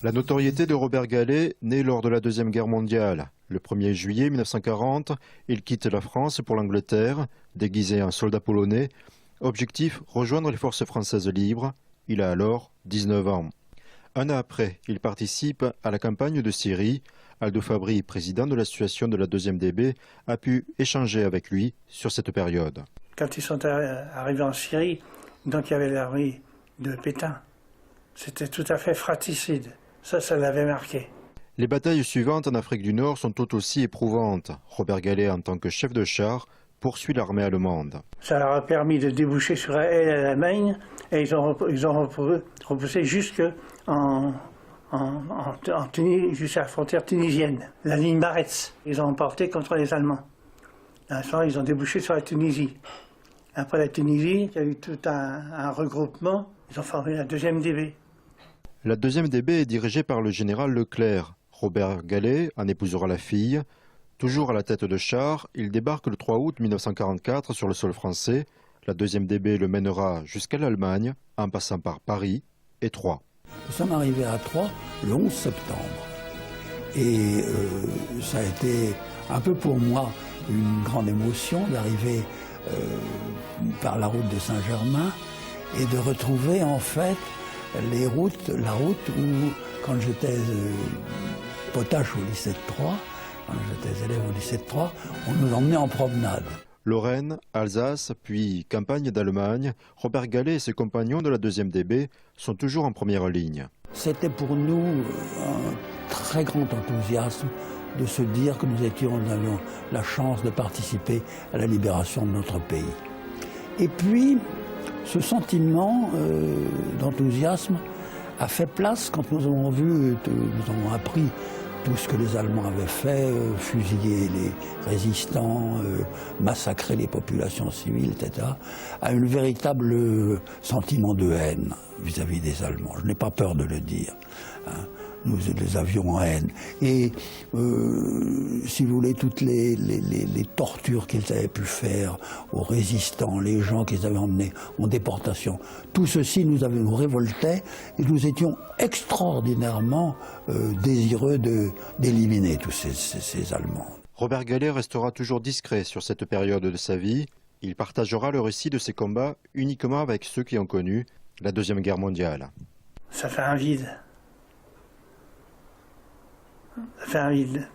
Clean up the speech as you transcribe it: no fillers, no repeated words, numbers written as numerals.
La notoriété de Robert Gallet naît lors de la Deuxième Guerre mondiale. Le 1er juillet 1940, il quitte la France pour l'Angleterre, déguisé en soldat polonais. Objectif, rejoindre les forces françaises libres. Il a alors 19 ans. Un an après, il participe à la campagne de Syrie. Aldo Fabri, président de l'association de la 2e DB, a pu échanger avec lui sur cette période. Quand ils sont arrivés en Syrie, donc il y avait l'armée de Pétain. C'était tout à fait fratricide. Ça l'avait marqué. Les batailles suivantes en Afrique du Nord sont tout aussi éprouvantes. Robert Gallet, en tant que chef de char, poursuit l'armée allemande. Ça leur a permis de déboucher sur l'Allemagne et ils ont repoussé jusqu'en Tunisie, jusqu'à la frontière tunisienne, la ligne Baretz. Ils ont emporté contre les Allemands. L'instant, ils ont débouché sur la Tunisie. Après la Tunisie, il y a eu tout un regroupement. Ils ont formé la 2e DB. La 2e DB est dirigée par le général Leclerc. Robert Gallet en épousera la fille. Toujours à la tête de char, il débarque le 3 août 1944 sur le sol français. La 2e DB le mènera jusqu'à l'Allemagne, en passant par Paris et Troyes. Nous sommes arrivés à Troyes le 11 septembre. Et ça a été un peu pour moi une grande émotion d'arriver par la route de Saint-Germain et de retrouver en fait la route où, quand j'étais potache au lycée de Troyes, quand j'étais élève au lycée de Troyes, on nous emmenait en promenade. Lorraine, Alsace, puis campagne d'Allemagne, Robert Gallet et ses compagnons de la 2e DB sont toujours en première ligne. C'était pour nous un très grand enthousiasme de se dire que nous avions la chance de participer à la libération de notre pays. Et puis, ce sentiment d'enthousiasme a fait place quand nous avons appris tout ce que les Allemands avaient fait, fusiller les résistants, massacrer les populations civiles, etc., à un véritable sentiment de haine vis-à-vis des Allemands. Je n'ai pas peur de le dire. Hein. Nous les avions en haine. Et, si vous voulez, toutes les tortures qu'ils avaient pu faire aux résistants, les gens qu'ils avaient emmenés en déportation, tout ceci nous révoltait et nous étions extraordinairement désireux d'éliminer tous ces Allemands. Robert Gallet restera toujours discret sur cette période de sa vie. Il partagera le récit de ses combats uniquement avec ceux qui ont connu la Deuxième Guerre mondiale. Ça fait un vide. Ça fait un vide.